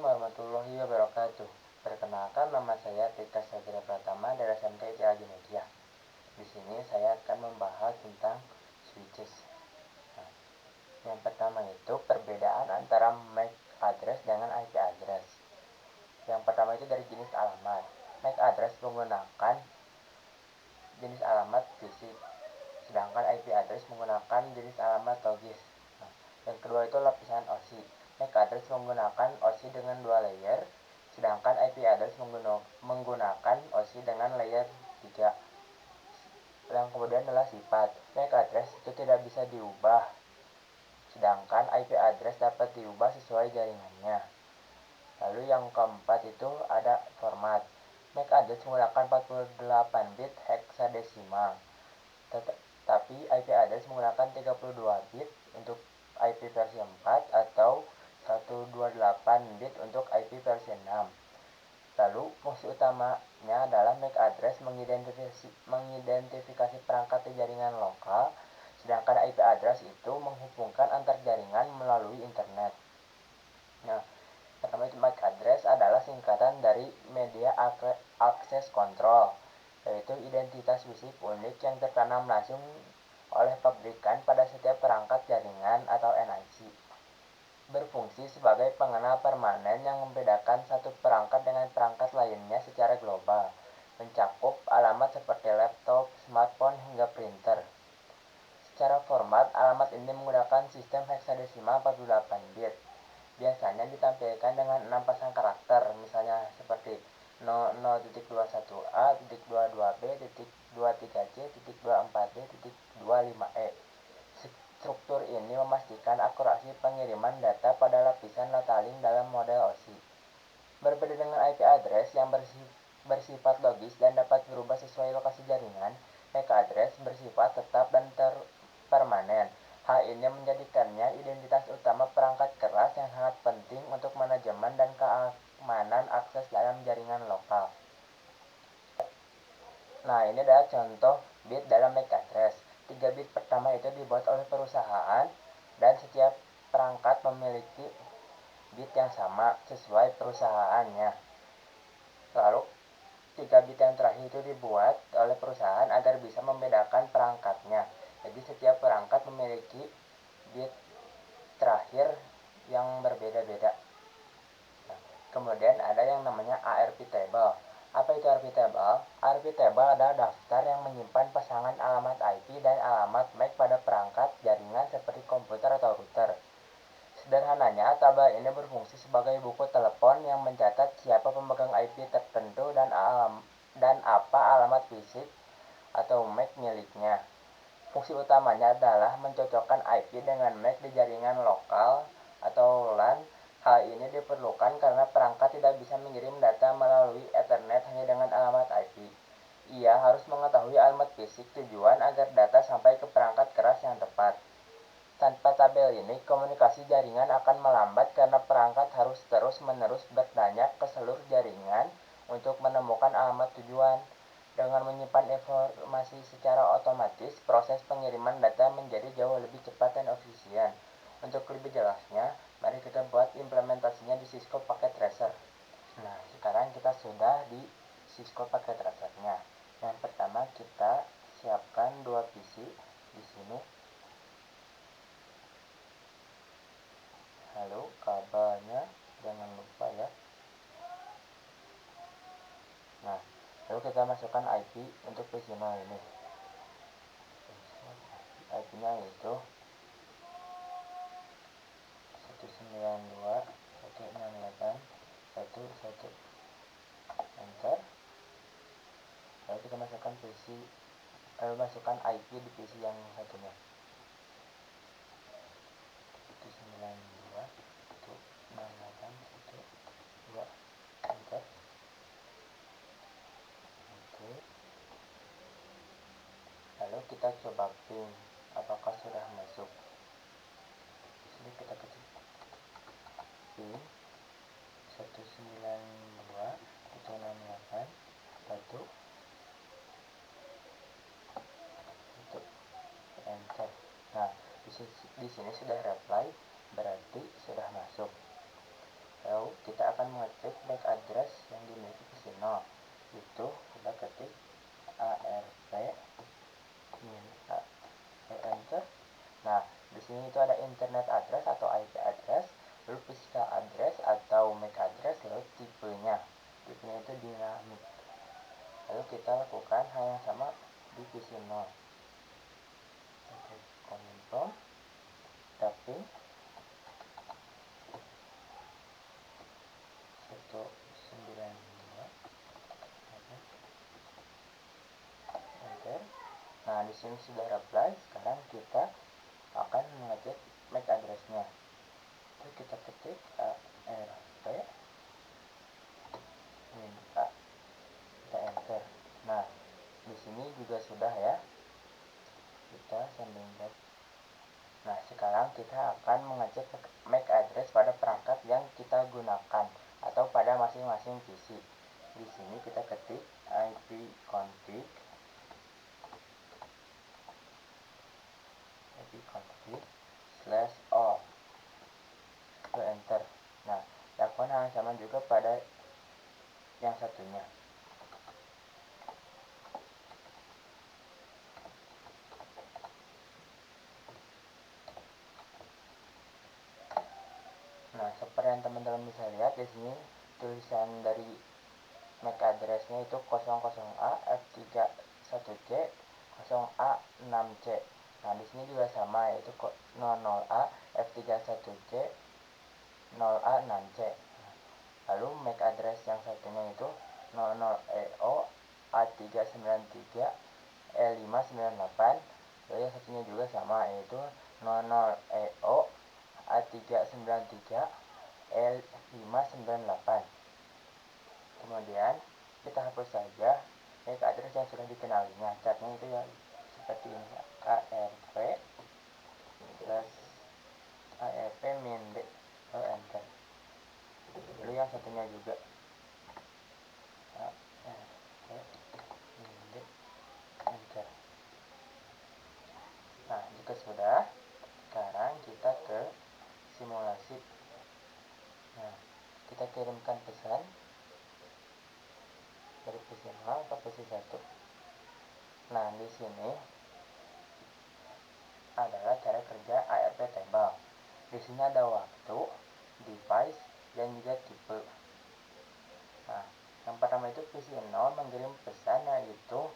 warahmatullahi wabarakatuh. Perkenalkan, nama saya Tika Sagira Pratama dari SMK ITAG Media. Di sini saya akan membahas tentang switches. Nah, yang pertama itu perbedaan antara MAC address dengan IP address. Yang pertama itu dari jenis alamat. MAC address menggunakan jenis alamat fisik, sedangkan IP address menggunakan jenis alamat logis. Nah, yang kedua itu lapisan OSI. MAC address menggunakan OSI dengan 2 layer, sedangkan IP address menggunakan OSI dengan layer 3. Yang kemudian adalah sifat. MAC address itu tidak bisa diubah, sedangkan IP address dapat diubah sesuai jaringannya. Lalu yang keempat itu ada format. MAC address menggunakan 48 bit heksadesimal, tapi IP address menggunakan 32 bit untuk IP versi 4 atau 128 bit untuk IP versi 6. Lalu fungsi utamanya adalah MAC address mengidentifikasi perangkat di jaringan lokal, sedangkan IP address itu menghubungkan antar jaringan melalui internet. Nah, pertama itu MAC address adalah singkatan dari Media Access Control, yaitu identitas fisik unik yang tertanam langsung oleh pabrikan pada setiap perangkat jaringan atau NIC. Berfungsi sebagai pengenal permanen yang membedakan satu perangkat dengan perangkat lainnya secara global, mencakup alamat seperti laptop, smartphone, hingga printer. Secara format, alamat ini menggunakan sistem heksadesimal 48 bit. Biasanya ditampilkan dengan 6 pasang karakter, misalnya seperti 00.21a, 22b, 23c, 24b, 25e. Struktur ini memastikan akurasi pengiriman data pada lapisan latalink dalam model OSI. Berbeda dengan IP address yang bersifat logis dan dapat berubah sesuai lokasi jaringan, MAC address bersifat tetap dan permanen. Hal ini menjadikannya identitas utama perangkat keras yang sangat penting untuk manajemen dan keamanan akses dalam jaringan lokal. Nah, ini adalah contoh bit dalam MAC address. 3 bit pertama itu dibuat oleh perusahaan dan setiap perangkat memiliki bit yang sama sesuai perusahaannya. Lalu 3 bit yang terakhir itu dibuat oleh perusahaan agar bisa membedakan perangkatnya. Jadi setiap perangkat memiliki bit terakhir yang berbeda-beda. Nah, kemudian ada yang namanya ARP table. Apa itu ARP table? ARP table adalah daftar yang menyimpan pasangan alamat IP dan alamat MAC pada perangkat jaringan seperti komputer atau router. Sederhananya, tabel ini berfungsi sebagai buku telepon yang mencatat siapa pemegang IP tertentu dan apa alamat fisik atau MAC miliknya. Fungsi utamanya adalah mencocokkan IP dengan MAC di jaringan lokal atau LAN. Hal ini diperlukan karena perangkat tidak bisa mengirim data melalui Ethernet hanya dengan alamat IP. Ia harus mengetahui alamat fisik tujuan agar data sampai ke perangkat keras yang tepat. Tanpa tabel ini, komunikasi jaringan akan melambat karena perangkat harus terus-menerus bertanya ke seluruh jaringan untuk menemukan alamat tujuan. Dengan menyimpan informasi secara otomatis, proses pengiriman data menjadi jauh lebih cepat dan efisien. Untuk lebih jelasnya, mari kita buat implementasinya di Cisco Packet Tracer. Nah, sekarang kita sudah di Cisco Packet Tracer-nya. Yang pertama, kita siapkan 2 PC di sini. Lalu kabelnya jangan lupa ya. Nah, lalu kita masukkan IP untuk PC0 ini. IP-nya itu 192.168.1.1. Enter. Lalu kita masukkan IP di PC yang satunya. 192.168.1.2. Enter. Oke. Lalu kita coba ping apakah sudah masuk. Di sini kita ketik ping 192.168.1.1. Enter. Nah, di sini sudah reply, berarti sudah masuk. Lalu kita akan akan mengecek MAC address yang dimiliki PC 0. Itu kita ketik ARP min A, enter. Nah, di sini itu ada internet address atau IP address, lalu physical address atau MAC address, lalu tipenya. Tipenya itu dinamik. Lalu kita lakukan hal yang sama di PC 0. Oke, command prompt, typing 192, enter. Nah, di sini sudah reply. Sekarang kita akan mengecek MAC address-nya. Itu kita ketik ARP min A, kita enter. Nah, di sini juga sudah ya. Kita sending back. Nah, sekarang kita akan mengecek MAC address pada perangkat yang kita gunakan atau pada masing-masing PC. Di sini kita ketik ipconfig /o, lalu enter. Nah, lakukan hal yang sama juga pada yang satunya. Nah, seperti yang teman-teman bisa lihat di sini tulisan dari MAC address-nya itu 00A F31C 0A6C. Nah, di sini juga sama, yaitu 00A F31C 0A6C. Lalu MAC address yang satunya itu 00EO A393 E598. Lalu yang satunya juga sama, yaitu 00EO A393 E598. Kemudian kita hapus saja MAC address yang sudah dikenalinya. Catnya itu ya seperti ini, ARP min D, lalu enter. Lalu yang satunya juga ARP min D, enter. Nah, jika sudah, sekarang kita ke simulasi. Nah, kita kirimkan pesan dari PC 0 ke PC 1. Nah, di sini adalah cara kerja ARP table. Di sini ada waktu, device, dan juga tipe. Nah, yang pertama itu PC 0 mengirim pesan, yaitu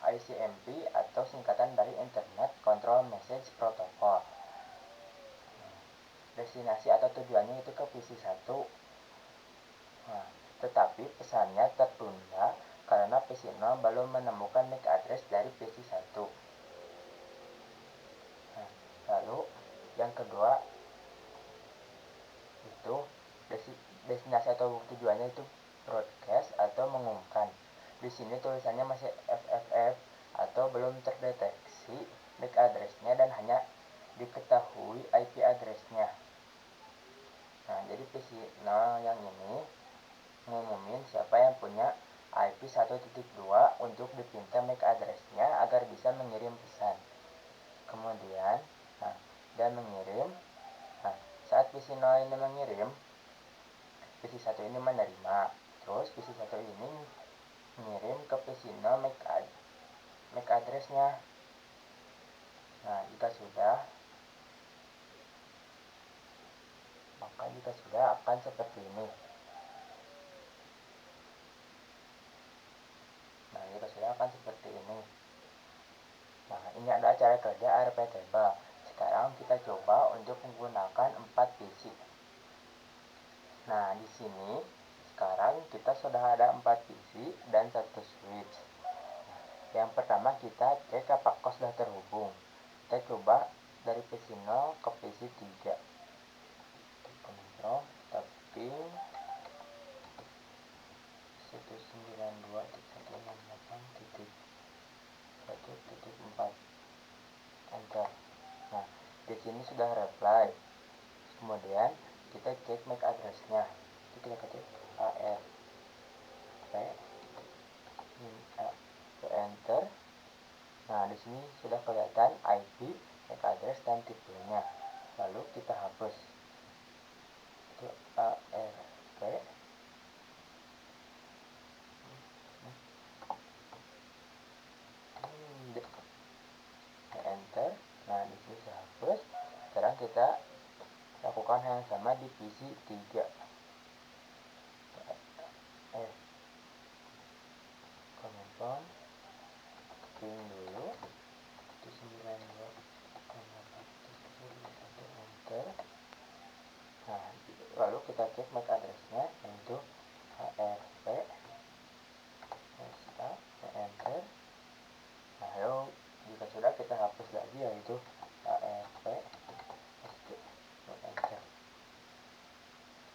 ICMP atau singkatan dari Internet Control Message Protocol. Destinasi atau tujuannya itu ke PC 1. Nah, tetapi pesannya tertunda karena PC 0 belum menemukan MAC address dari PC 1. Nah, lalu yang kedua itu destinasi atau tujuannya itu broadcast atau mengumumkan. Di sini tulisannya masih FFF atau belum terdeteksi MAC address-nya dan hanya diketahui IP address-nya. Nah, jadi PC 0 yang ini ngumumin siapa yang punya IP 1.2 untuk dipinta MAC address-nya agar bisa mengirim pesan. Kemudian, nah, dan mengirim. Nah, saat PC 0 ini mengirim, PC 1 ini menerima. Terus PC 1 ini mengirim ke PC 0 MAC address-nya. Nah, jika sudah akan seperti ini. Nah, jika sudah akan seperti ini. Nah, ini adalah cara kerja ARP table. Sekarang kita coba untuk menggunakan 4 PC. Nah, di sini sekarang kita sudah ada 4 PC dan 1 switch. Yang pertama kita cek apakah sudah terhubung. Kita coba dari PC 0 ke PC 3. Kontrol, tapping 192.168.1.4, enter. Nah, di sini sudah reply. Kemudian kita cek MAC address-nya. Kita ketik ARP min A, enter. Nah, di sini sudah kelihatan IP, MAC address, dan tipenya. Lalu kita hapus. Itu ARP melakukan hal yang sama di PC 3. Komentar kering dulu itu 92,1 enter. Nah, lalu kita cek MAC addressnya, yaitu HRP enter. Nah, lalu jika sudah, kita hapus lagi, yaitu HRP enter.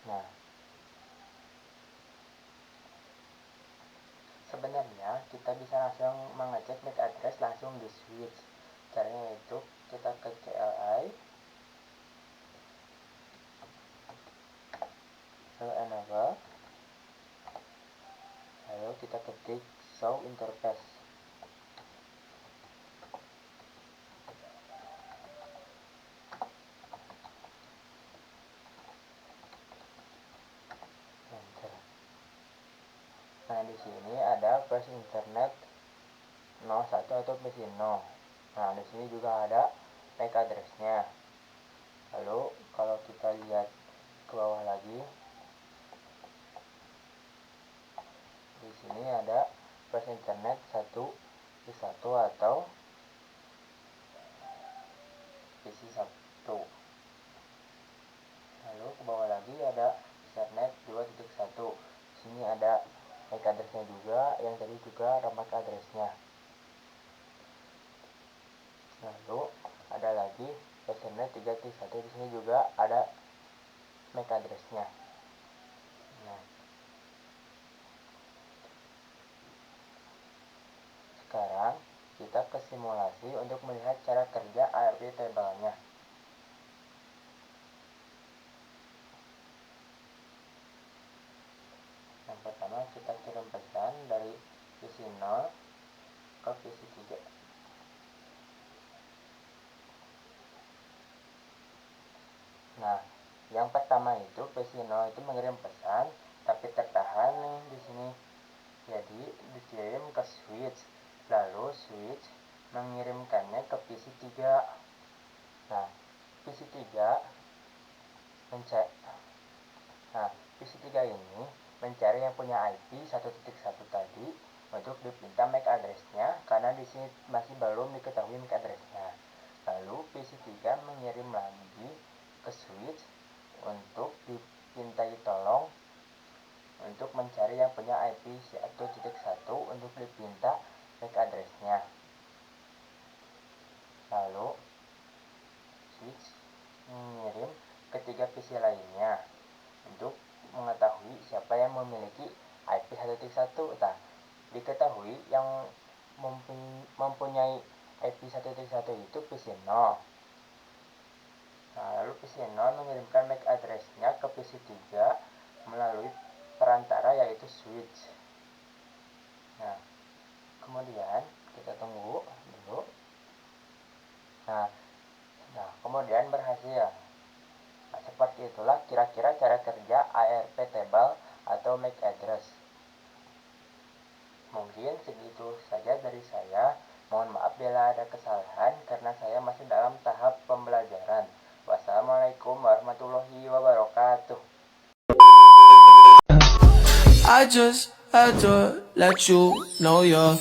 Nah, sebenarnya kita bisa langsung mengecek MAC address langsung di switch. Caranya itu kita ke CLI, lalu enable, lalu kita ketik show interface. Enter. Nah, di sini ada flash internet 01 atau PC 0. Nah, di sini juga ada MAC addressnya. Lalu kalau kita lihat ke bawah lagi, di sini ada flash internet 1 atau PC 1. Lalu ke bawah lagi ada Ethernet 2.1. Di sini ada MAC addressnya juga, yang tadi juga ada MAC addressnya. Lalu ada lagi Ethernet 3.1, di sini juga ada MAC addressnya. Nah, sekarang kita ke simulasi untuk melihat cara kerja ARP table-nya. Yang pertama, kita kirim pesan dari PC 0 ke PC 3. Nah, yang pertama itu PC 0 itu mengirim pesan tapi tertahan nih di sini. Jadi dikirim ke switch, lalu switch mengirimkannya ke PC 3. Nah, PC 3 mencari PC 3 ini mencari yang punya IP 1.1 tadi untuk dipinta MAC addressnya, karena di sini masih belum diketahui MAC addressnya. Lalu PC 3 mengirim lagi ke switch untuk dipintai tolong untuk mencari yang punya IP 1.1 untuk dipinta MAC addressnya. Lalu switch mengirim ketiga PC lainnya untuk mengetahui siapa yang memiliki IP 1.1. Nah, diketahui yang mempunyai IP 1.1 itu PC 0. Nah, lalu PC 0 mengirimkan MAC addressnya ke PC 3 melalui perantara, yaitu switch. Nah, kemudian kita tunggu dulu. Nah, kemudian berhasil. Nah, seperti itulah kira-kira cara kerja ARP table atau MAC address. Mungkin segitu saja dari saya. Mohon maaf bila ada kesalahan karena saya masih dalam tahap pembelajaran. Wassalamualaikum warahmatullahi wabarakatuh. I just had to let you know you're